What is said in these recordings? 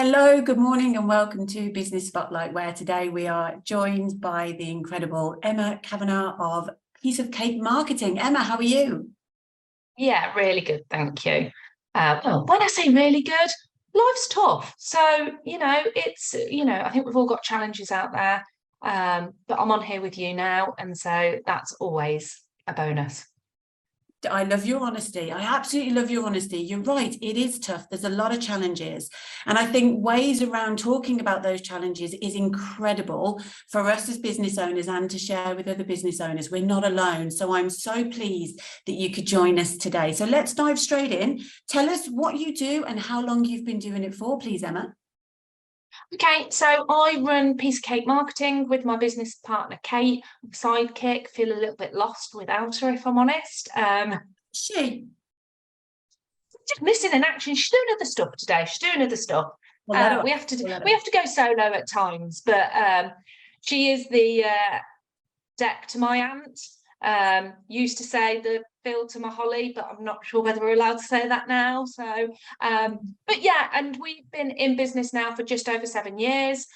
Hello, good morning and welcome to Business Spotlight, where today we are joined by the incredible Emma Kavanagh of Piece of Cake Marketing. Emma, how are you? Yeah, really good, thank you. Well, when I say really good, life's tough. So, I think we've all got challenges out there. But I'm on here with you now, and so that's always a bonus. I love your honesty. I absolutely love your honesty. You're right. It is tough. There's a lot of challenges. And I think ways around talking about those challenges is incredible for us as business owners and to share with other business owners. We're not alone. So I'm so pleased that you could join us today. So let's dive straight in. Tell us what you do and how long you've been doing it for, please, Emma. Okay, so I run Piece of Cake Marketing with my business partner Kate, sidekick. Feel a little bit lost without her, if I'm honest. She. Just missing in action. She's doing other stuff today. She's doing other stuff. Well, let her We off. have to We'll let her we off. have to go solo at times, but she is the deck to my aunt. Used to say the Phil to my Holly, but I'm not sure whether we're allowed to say that now. So, but yeah, and we've been in business now for just over 7 years.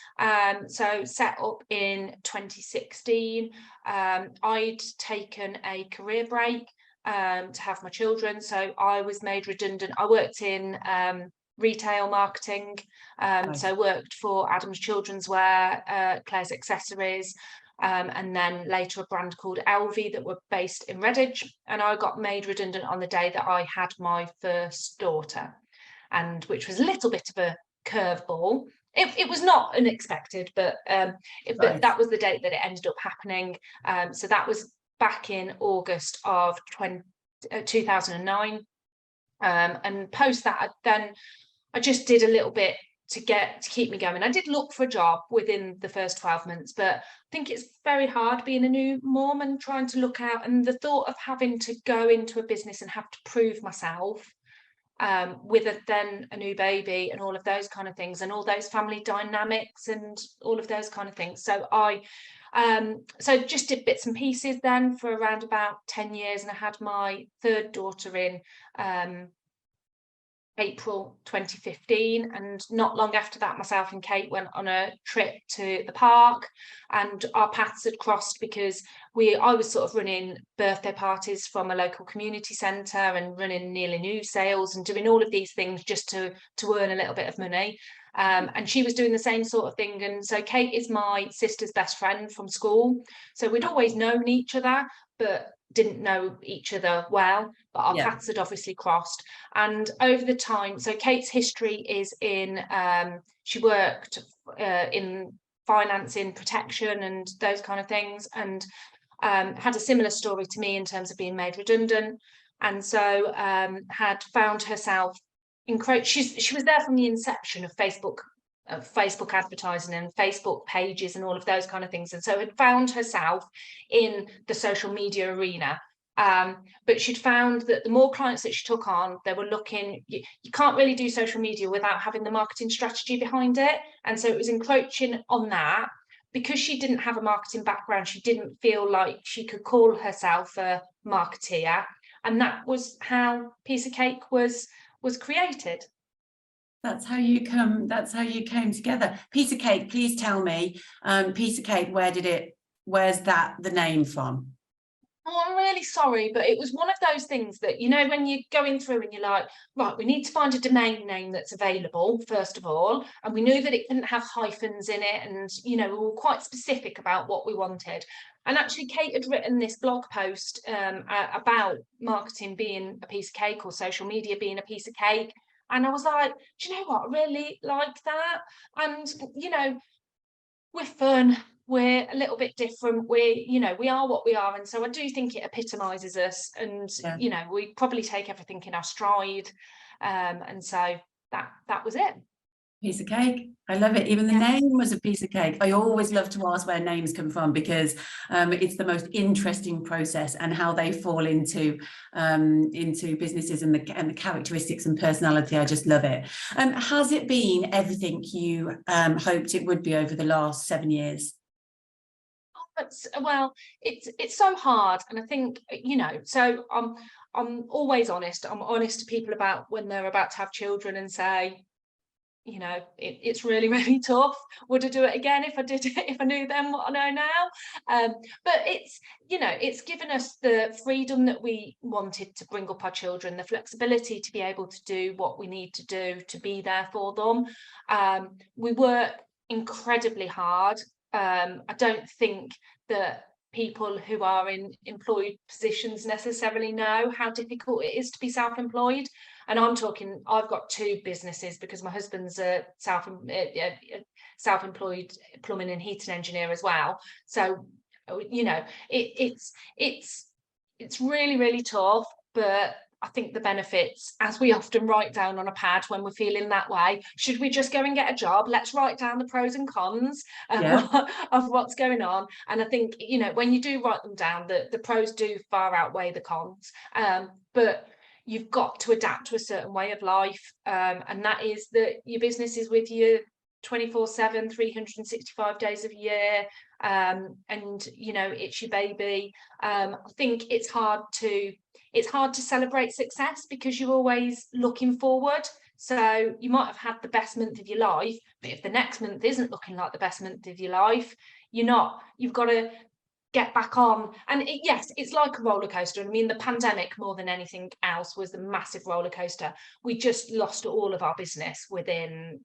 So set up in 2016. I'd taken a career break to have my children, so I was made redundant. I worked in retail marketing, Nice. so worked for Adam's Children's Wear, Claire's Accessories, and then later a brand called Elvie that were based in Redditch. And I got made redundant on the day that I had my first daughter, and which was a little bit of a curveball. It was not unexpected, but Right. that was the date that it ended up happening. So that was back in August of 2009. And post that, I just did a little bit to keep me going. I did look for a job within the first 12 months, but I think it's very hard being a new mom and trying to look out, and the thought of having to go into a business and have to prove myself with then a new baby and all of those kind of things and all those family dynamics and all of those kind of things. So so just did bits and pieces then for around about 10 years, and I had my third daughter in April 2015, and not long after that myself and Kate went on a trip to the park, and our paths had crossed because I was sort of running birthday parties from a local community centre and running nearly new sales and doing all of these things just to earn a little bit of money. And she was doing the same sort of thing. And so Kate is my sister's best friend from school, so we'd always known each other but didn't know each other well, but our Yeah. paths had obviously crossed. And over the time, so Kate's history is in she worked in financing, protection and those kind of things, and had a similar story to me in terms of being made redundant. And so had found herself she was there from the inception of Facebook advertising and Facebook pages and all of those kind of things, and so had found herself in the social media arena. But she'd found that the more clients that she took on, they were looking, you can't really do social media without having the marketing strategy behind it. And so it was encroaching on that. Because she didn't have a marketing background, she didn't feel like she could call herself a marketeer. And that was how Piece of Cake was created. That's how you came together. Piece of Cake, please tell me, Piece of Cake, where's the name from? Oh, I'm really sorry, but it was one of those things that, when you're going through and you're like, right, we need to find a domain name that's available, first of all. And we knew that it couldn't have hyphens in it. And, we were quite specific about what we wanted. And actually, Kate had written this blog post about marketing being a piece of cake or social media being a piece of cake. And I was like, do you know what? I really like that. And, we're fun, we're a little bit different, we are what we are, and so I do think it epitomizes us, and Yeah. We probably take everything in our stride, and so that was it. Piece of cake. I love it. Even the name was a piece of cake. I always love to ask where names come from because it's the most interesting process, and how they fall into businesses and the characteristics and personality. I just love it. Has it been everything you hoped it would be over the last 7 years? Well, it's so hard, and I think so I'm always honest. I'm honest to people about when they're about to have children and say, you know, it's really, really tough. Would I do it again if I did it, if I knew then what I know now? But it's, you know, it's given us the freedom that we wanted to bring up our children, the flexibility to be able to do what we need to do to be there for them. We work incredibly hard. I don't think that people who are in employed positions necessarily know how difficult it is to be self-employed. And I'm talking, I've got 2 businesses because my husband's a self-employed plumbing and heating engineer as well. So, you know, it's really, really tough, but I think the benefits, as we often write down on a pad when we're feeling that way, should we just go and get a job? Let's write down the pros and cons of what's going on. And I think, you know, when you do write them down, the pros do far outweigh the cons. But you've got to adapt to a certain way of life. And that is that your business is with you 24/7, 365 days of a year. And, you know, it's your baby. I think it's hard to celebrate success because you're always looking forward. So you might have had the best month of your life, but if the next month isn't looking like the best month of your life, you've got to get back on. And yes, it's like a roller coaster. I mean, the pandemic more than anything else was a massive roller coaster. We just lost all of our business within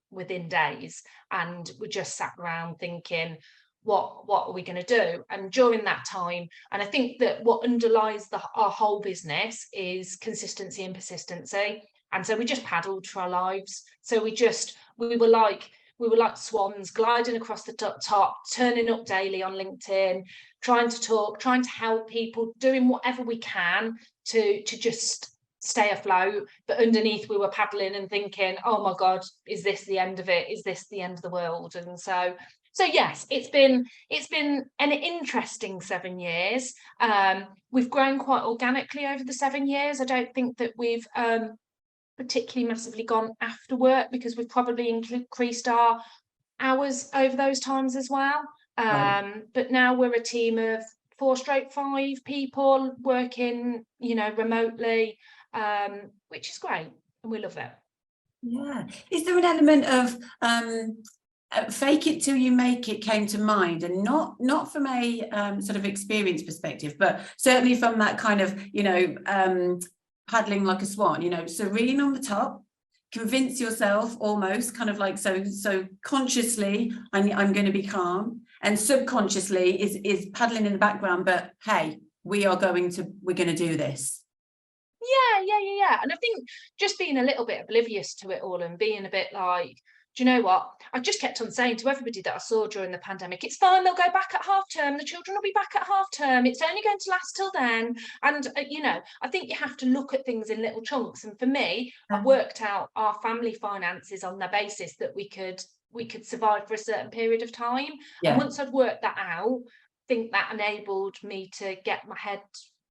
days, and we just sat around thinking, what are we going to do? And during that time, and I think that what underlies our whole business is consistency and persistency. And so we just paddled for our lives. So we were like swans gliding across the top, turning up daily on LinkedIn, trying to talk, trying to help people, doing whatever we can to just stay afloat. But underneath we were paddling and thinking, oh my God, is this the end of it? Is this the end of the world? And so yes, it's been an interesting 7 years. We've grown quite organically over the 7 years. I don't think that we've particularly massively gone after work because we've probably increased our hours over those times as well. But now we're a team of 4/5 people working, you know, remotely, which is great, and we love it. Yeah. Is there an element of fake it till you make it came to mind, and not from a sort of experience perspective, but certainly from that kind of, you know, paddling like a swan, you know, serene on the top, convince yourself almost kind of like so consciously I'm going to be calm, and subconsciously is paddling in the background, but hey, we're going to do this. Yeah. And I think just being a little bit oblivious to it all and being a bit like, do you know what? I just kept on saying to everybody that I saw during the pandemic, it's fine, they'll go back at half term, the children will be back at half term, it's only going to last till then. And, you know, I think you have to look at things in little chunks. And for me, I've worked out our family finances on the basis that we could survive for a certain period of time. Yeah. And once I'd worked that out, I think that enabled me to get my head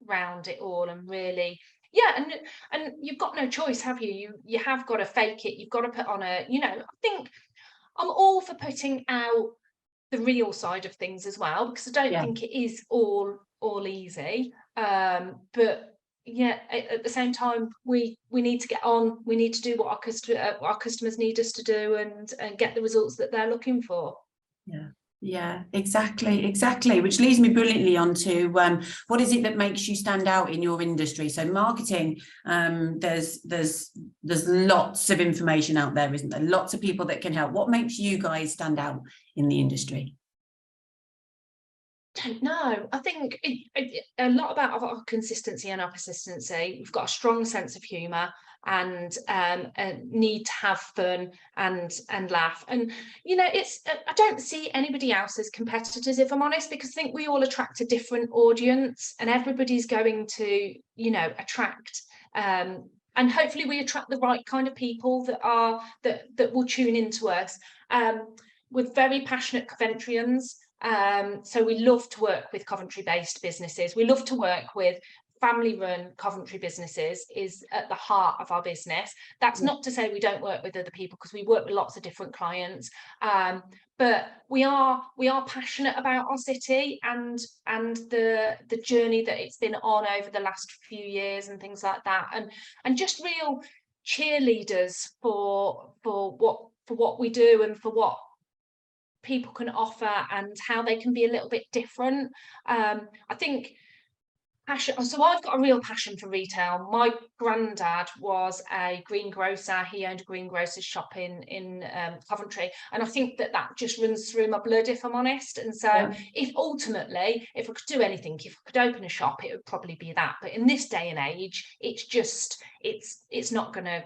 round it all and really... Yeah, and you've got no choice, have you? You have got to fake it. You've got to put on a, you know, I think I'm all for putting out the real side of things as well, because I don't think it is all easy. But yeah, at the same time, we need to get on. We need to do what our customers need us to do and get the results that they're looking for. Yeah, exactly. Which leads me brilliantly on to what is it that makes you stand out in your industry? So marketing, there's lots of information out there, isn't there? Lots of people that can help. What makes you guys stand out in the industry? I don't know. I think a lot about our consistency and our persistency. We've got a strong sense of humour and a need to have fun and laugh. And, you know, I don't see anybody else as competitors, if I'm honest, because I think we all attract a different audience and everybody's going to, you know, attract and hopefully we attract the right kind of people that will tune into us. We're very passionate Coventrians. So we love to work with Coventry-based businesses. We love to work with family-run Coventry businesses. Is at the heart of our business. That's not to say we don't work with other people, because we work with lots of different clients. But we are passionate about our city and the journey that it's been on over the last few years and things like that. And just real cheerleaders for what what we do and for what people can offer and how they can be a little bit different. I think passion. So I've got a real passion for retail. My granddad was a greengrocer. He owned a greengrocer's shop in Coventry, and I think that just runs through my blood, if I'm honest. And so, if I could do anything, if I could open a shop, it would probably be that. But in this day and age, it's not gonna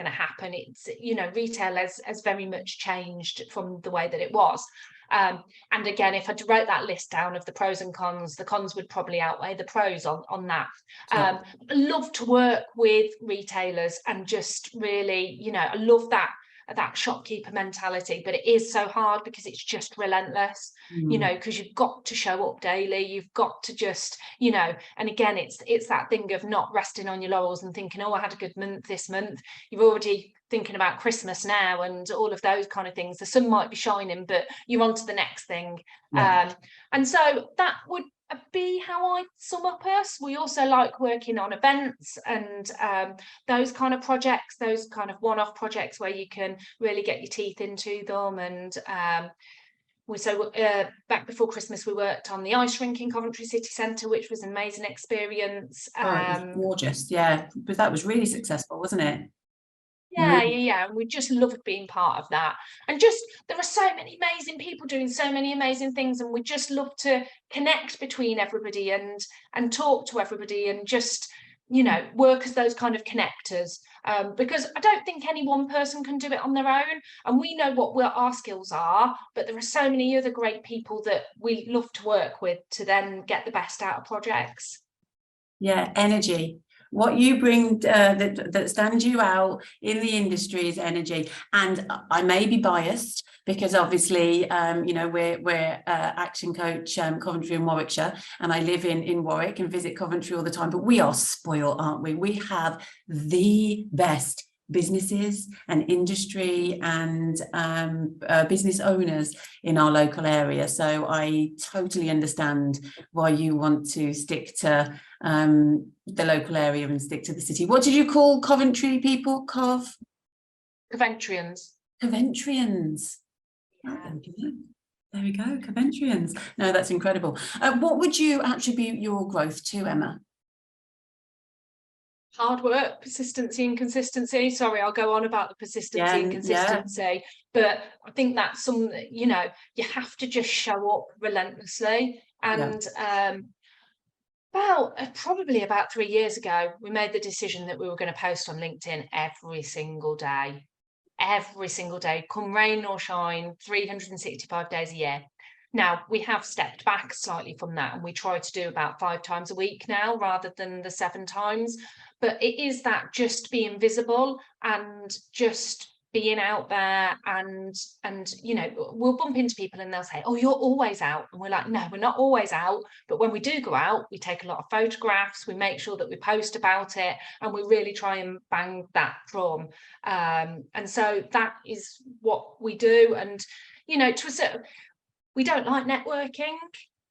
happen. It's, you know, retail has very much changed from the way that it was. And again, if I wrote that list down of the pros and cons, the cons would probably outweigh the pros on that. I love to work with retailers and just really, you know, I love that shopkeeper mentality, but it is so hard because it's just relentless, you know, because you've got to show up daily, you've got to just, you know, and again, it's that thing of not resting on your laurels and thinking, oh, I had a good month this month. You're already thinking about Christmas now and all of those kind of things. The sun might be shining, but you're on to the next thing. And so that would be how I sum up us. We also like working on events and those kind of projects, those kind of one-off projects where you can really get your teeth into them. And back before Christmas, we worked on the ice rink in Coventry City Centre, which was an amazing experience. It was gorgeous, yeah, but that was really successful, wasn't it? Yeah, and we just loved being part of that. And just, there are so many amazing people doing so many amazing things, and we just love to connect between everybody and talk to everybody and just, you know, work as those kind of connectors, because I don't think any one person can do it on their own, and we know what our skills are, but there are so many other great people that we love to work with to then get the best out of projects. Yeah, energy. What you bring that stands you out in the industry is energy. And I may be biased because obviously, you know, we're Action Coach Coventry and Warwickshire, and I live in Warwick and visit Coventry all the time, but we are spoiled, aren't we? We have the best businesses and industry and business owners in our local area. So I totally understand why you want to stick to the local area and stick to the city. What did you call Coventry people? Coventrians. Coventrians. Yeah. There we go, Coventrians. No, that's incredible. What would you attribute your growth to, Emma? Hard work, persistency and consistency. Sorry, I'll go on about the persistency and consistency, but I think that's something that, you know, you have to just show up relentlessly. And probably about 3 years ago, we made the decision that we were going to post on LinkedIn every single day, come rain or shine, 365 days a year. Now, we have stepped back slightly from that, and we try to do about 5 times a week now rather than the 7 times. But it is that just being visible and just being out there, and you know, we'll bump into people and they'll say, oh, you're always out. And we're like, no, we're not always out. But when we do go out, we take a lot of photographs, we make sure that we post about it, and we really try and bang that drum. And so that is what we do. And, you know, we don't like networking,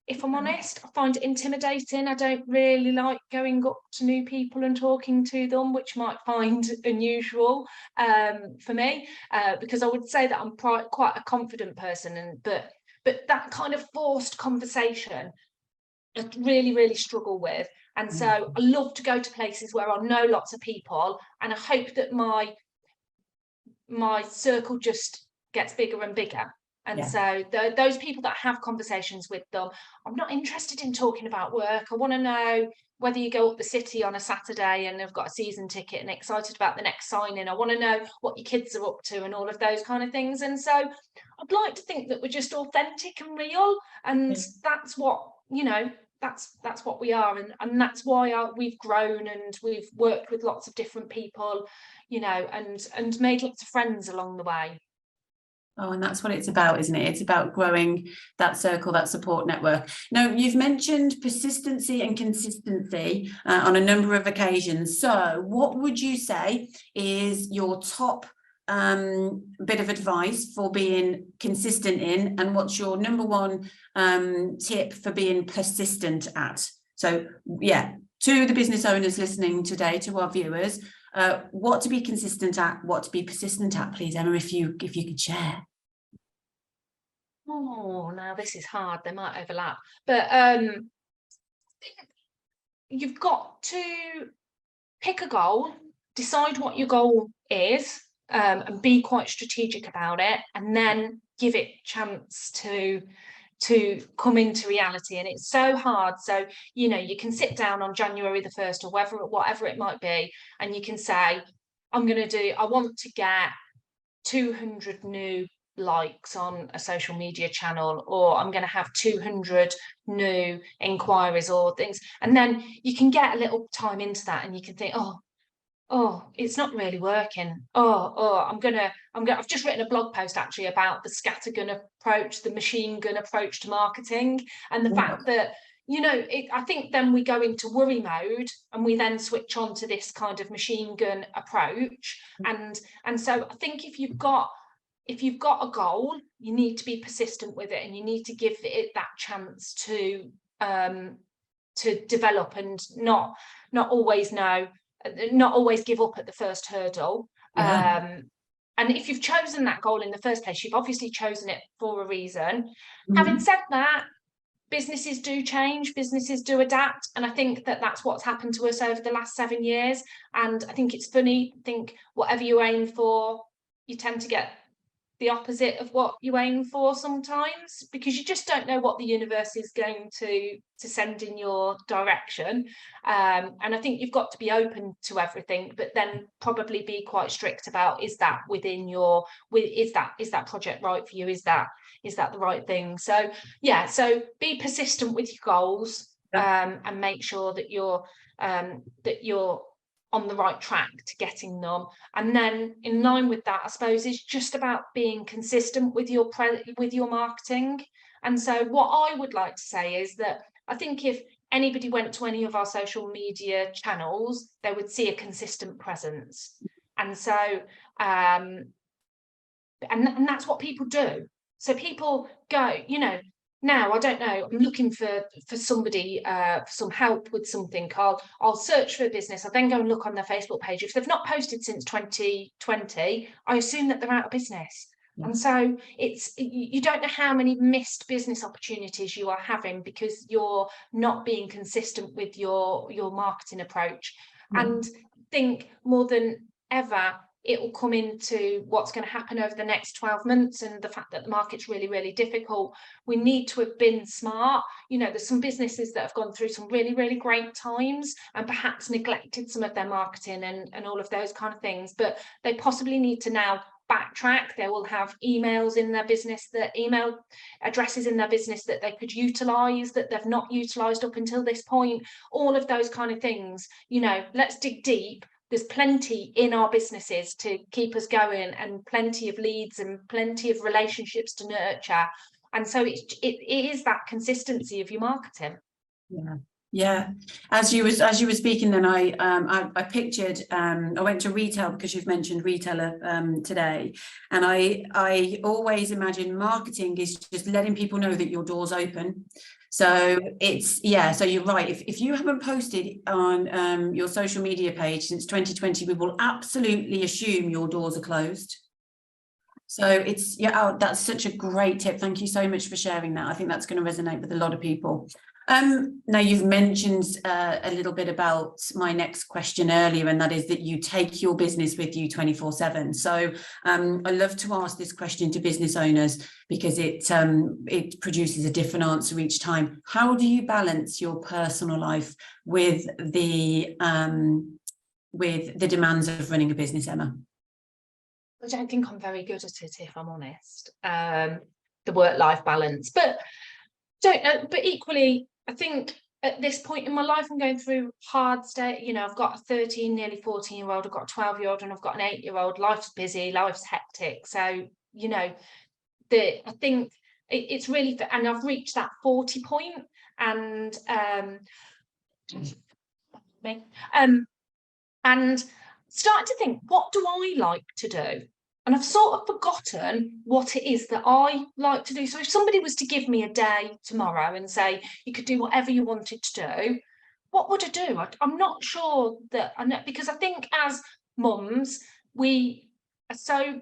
if I'm honest. I find it intimidating. I don't really like going up to new people and talking to them, which might find unusual for me, because I would say that I'm quite a confident person, but that kind of forced conversation I really, really struggle with. And so I love to go to places where I know lots of people, and I hope that my circle just gets bigger and bigger. And so those people that have conversations with them, I'm not interested in talking about work. I want to know whether you go up the city on a Saturday and have got a season ticket and excited about the next signing. I want to know what your kids are up to and all of those kind of things. And so I'd like to think that we're just authentic and real. And that's what, you know, that's what we are. And that's why we've grown, and we've worked with lots of different people, you know, and made lots of friends along the way. Oh, and that's what it's about, isn't it? It's about growing that circle, that support network. Now, you've mentioned persistency and consistency on a number of occasions. So what would you say is your top bit of advice for being consistent in, and what's your number one tip for being persistent at? So, yeah, to the business owners listening today, to our viewers, What to be consistent at, what to be persistent at, please, Emma, if you could share. Oh, now this is hard. They might overlap, but you've got to pick a goal, decide what your goal is, and be quite strategic about it, and then give it chance to come into reality. And it's so hard. So, you know, you can sit down on January the 1st or whatever it might be, and you can say, I want to get 200 new likes on a social media channel, or I'm going to have 200 new inquiries or things. And then you can get a little time into that and you can think, oh, it's not really working. I've just written a blog post actually about the scattergun approach, the machine gun approach to marketing, and the fact that, you know, I think then we go into worry mode and we then switch on to this kind of machine gun approach. And so I think if you've got a goal, you need to be persistent with it, and you need to give it that chance to develop, and not always give up at the first hurdle. Yeah. And if you've chosen that goal in the first place, you've obviously chosen it for a reason. Having said that, businesses do change, businesses do adapt, and I think that that's what's happened to us over the last 7 years. And I think it's funny, I think whatever you aim for, you tend to get the opposite of what you aim for sometimes, because you just don't know what the universe is going to send in your direction. And I think you've got to be open to everything, but then probably be quite strict about, is that within your, is that project right for you? Is that the right thing? So yeah, so be persistent with your goals, and make sure that you're on the right track to getting them. And then in line with that, I suppose, is just about being consistent with your marketing. And so what I would like to say is that I think if anybody went to any of our social media channels, they would see a consistent presence. And so and that's what people do. So people go, you know, now, I don't know, I'm looking for somebody, for some help with something. I'll search for a business. I then go and look on their Facebook page. If they've not posted since 2020, I assume that they're out of business. Yeah. And so you don't know how many missed business opportunities you are having because you're not being consistent with your marketing approach. And I think more than ever, it will come into what's going to happen over the next 12 months and the fact that the market's really, really difficult. We need to have been smart. You know, there's some businesses that have gone through some really, really great times and perhaps neglected some of their marketing and all of those kind of things, but they possibly need to now backtrack. They will have emails in their business, email addresses in their business that they could utilize that they've not utilized up until this point. All of those kind of things, you know, let's dig deep. There's plenty in our businesses to keep us going, and plenty of leads and plenty of relationships to nurture. And so it is that consistency of your marketing. Yeah. As you were speaking, then I pictured, I went to retail because you've mentioned retailer today, and I always imagine marketing is just letting people know that your door's open. So so you're right. If you haven't posted on your social media page since 2020, we will absolutely assume your doors are closed. So that's such a great tip. Thank you so much for sharing that. I think that's going to resonate with a lot of people. Now, you've mentioned a little bit about my next question earlier, and that is that you take your business with you 24/7. So I love to ask this question to business owners because it produces a different answer each time. How do you balance your personal life with the demands of running a business, Emma? I don't think I'm very good at it, if I'm honest. The work-life balance, but equally, I think at this point in my life, I'm going through hard state. You know, I've got a 13, nearly 14-year-old, I've got a 12-year-old, and I've got an 8-year-old. Life's busy, life's hectic. So, you know, I think it's really, and I've reached that 40 point, and starting to think, what do I like to do? And I've sort of forgotten what it is that I like to do. So if somebody was to give me a day tomorrow and say, you could do whatever you wanted to do, what would I do? I'm not sure that I know, because I think as mums, we are so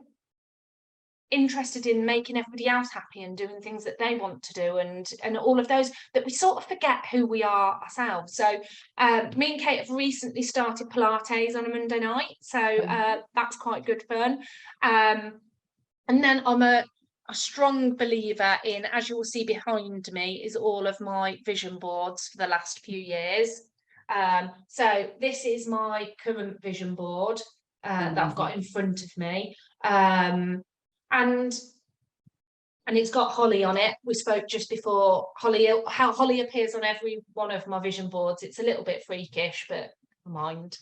interested in making everybody else happy and doing things that they want to do, and all of those, that we sort of forget who we are ourselves. So me and Kate have recently started Pilates on a Monday night, so that's quite good fun. And then I'm a strong believer in, as you will see behind me, is all of my vision boards for the last few years. So this is my current vision board that I've got in front of me. And it's got Holly on it. We spoke just before. How Holly appears on every one of my vision boards. It's a little bit freakish, but never mind.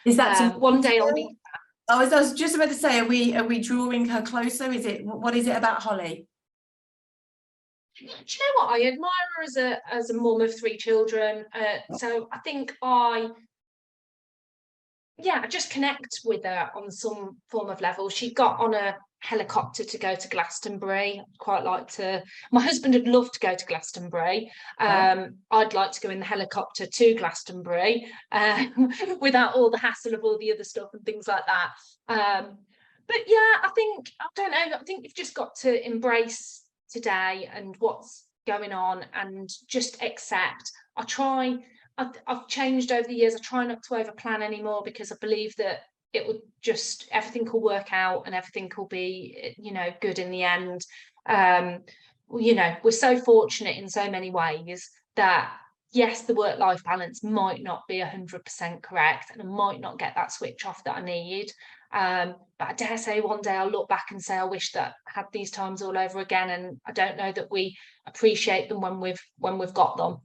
Is that one day I'll meet? I was just about to say, are we drawing her closer? What is it about Holly? Do you know what? I admire her as a mum of 3 children. So I think I just connect with her on some form of level. She got on a helicopter to go to Glastonbury. Quite like to. My husband would love to go to Glastonbury. I'd like to go in the helicopter to Glastonbury without all the hassle of all the other stuff and things like that. But yeah, I don't know. I think you've just got to embrace today and what's going on and just accept. I've changed over the years. I try not to over plan anymore, because I believe that everything will work out and everything will be, good in the end. We're so fortunate in so many ways that, yes, the work-life balance might not be 100% correct, and I might not get that switch off that I need. But I dare say one day I'll look back and say, I wish that I had these times all over again. And I don't know that we appreciate them when we've got them.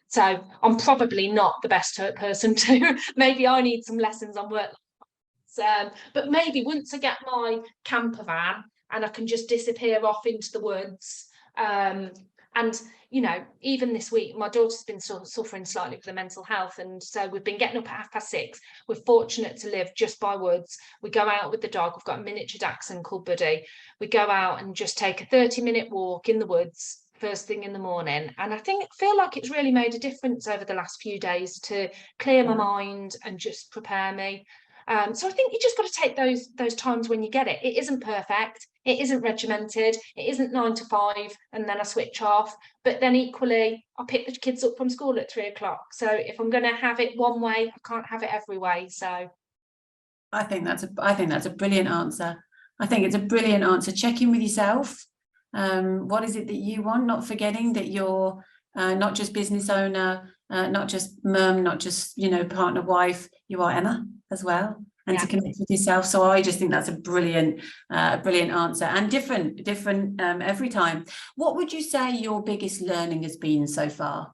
So I'm probably not the best person to. Maybe I need some lessons on work. But maybe once I get my camper van and I can just disappear off into the woods. And even this week, my daughter's been suffering slightly with her mental health, and so we've been getting up at 6:30. We're fortunate to live just by woods. We go out with the dog. We've got a miniature dachshund called Buddy. We go out and just take a 30-minute walk in the woods first thing in the morning, and I feel like it's really made a difference over the last few days to clear my mind and just prepare me. So I think you just got to take those times when you get it. It isn't perfect, it isn't regimented, it isn't 9 to 5 and then I switch off. But then equally, I pick the kids up from school at 3 o'clock. So if I'm going to have it one way, I can't have it every way. So I think that's a brilliant answer. I think it's a brilliant answer. Check in with yourself. What is it that you want? Not forgetting that you're not just business owner, not just mum, not just partner, wife. You are Emma as well, and to connect with yourself. So I just think that's a brilliant answer, and different every time. What would you say your biggest learning has been so far?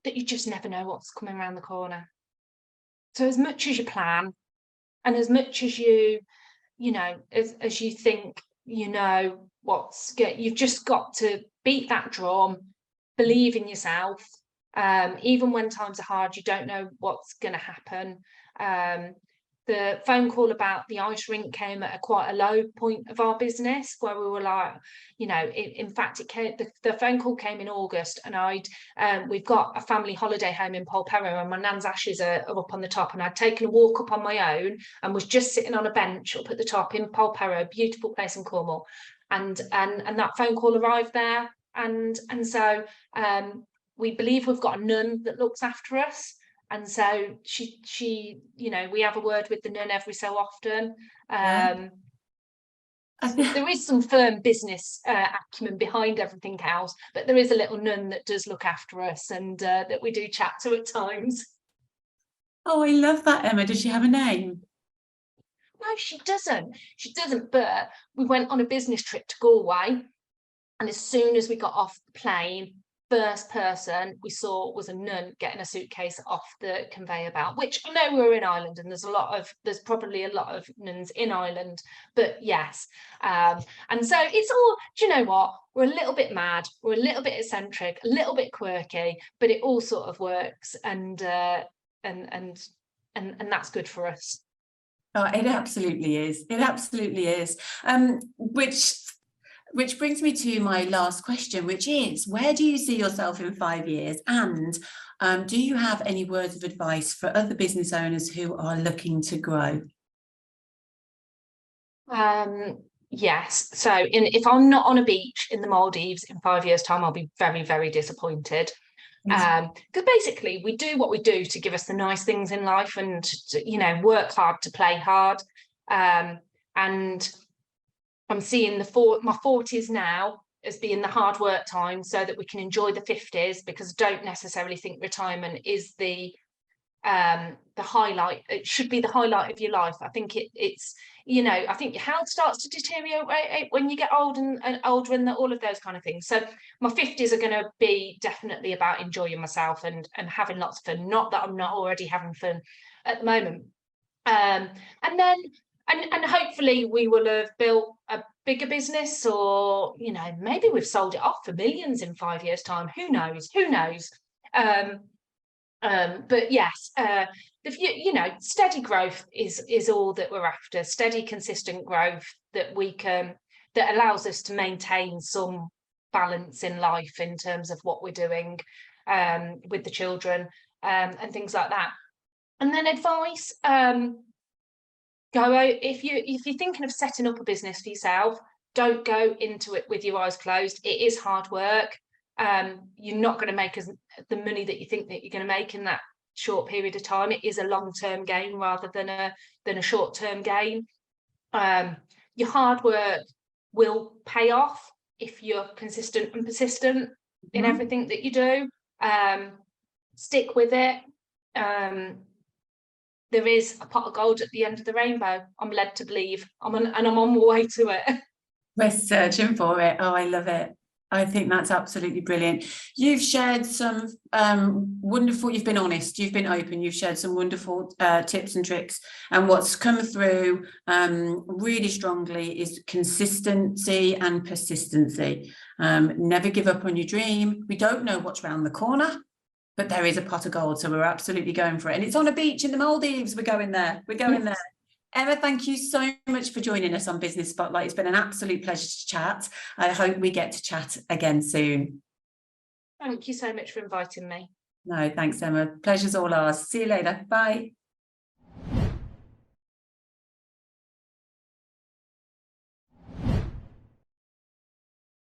That you just never know what's coming around the corner. So as much as you plan, and as much as you as you think you've just got to beat that drum, believe in yourself. Even when times are hard, you don't know what's going to happen. The phone call about the ice rink came at quite a low point of our business, where we were like, in fact, the phone call came in August, and we've got a family holiday home in Polperro, and my nan's ashes are up on the top, and I'd taken a walk up on my own and was just sitting on a bench up at the top in Polperro, beautiful place in Cornwall, and that phone call arrived there, and so we believe we've got a nun that looks after us. And so she we have a word with the nun every so often. There is some firm business acumen behind everything else, but there is a little nun that does look after us, and that we do chat to at times. Oh, I love that, Emma. Does she have a name? No, she doesn't. But we went on a business trip to Galway, and as soon as we got off the plane, first person we saw was a nun getting a suitcase off the conveyor belt, which I know we're in Ireland, and there's probably a lot of nuns in Ireland, but yes. And so it's all, do you know what? We're a little bit mad, we're a little bit eccentric, a little bit quirky, but it all sort of works, and that's good for us. Oh, it absolutely is. It absolutely is. Which Which brings me to my last question, which is, where do you see yourself in 5 years? And do you have any words of advice for other business owners who are looking to grow? Yes. So if I'm not on a beach in the Maldives in 5 years' time, I'll be very, very disappointed. Because basically we do what we do to give us the nice things in life, and to, you know, work hard to play hard. And I'm seeing my 40s now as being the hard work time, so that we can enjoy the 50s, because I don't necessarily think retirement is the highlight. It should be the highlight of your life. I think it's, you know, I think your health starts to deteriorate when you get old and older, and all of those kind of things. So my 50s are going to be definitely about enjoying myself and having lots of fun. Not that I'm not already having fun at the moment. And then hopefully we will have built a bigger business, or, you know, maybe we've sold it off for millions in 5 years' time. Who knows? But yes, you know, steady growth is all that we're after. Steady, consistent growth that that allows us to maintain some balance in life in terms of what we're doing with the children and things like that. And then advice, go out, if you're thinking of setting up a business for yourself, don't go into it with your eyes closed. It is hard work. You're not going to make the money that you think that you're going to make in that short period of time. It is a long-term gain rather than a short-term gain. Your hard work will pay off if you're consistent and persistent in everything that you do. Stick with it. There is a pot of gold at the end of the rainbow. I'm led to believe. I'm on my way to it. We're searching for it. Oh, I love it. I think that's absolutely brilliant. You've shared some wonderful, you've been honest, you've been open, you've shared some wonderful tips and tricks. And what's come through really strongly is consistency and persistency. Never give up on your dream. We don't know what's around the corner, but there is a pot of gold. So we're absolutely going for it. And it's on a beach in the Maldives. We're going there. We're going there. Emma, thank you so much for joining us on Business Spotlight. It's been an absolute pleasure to chat. I hope we get to chat again soon. Thank you so much for inviting me. No, thanks, Emma. Pleasure's all ours. See you later. Bye.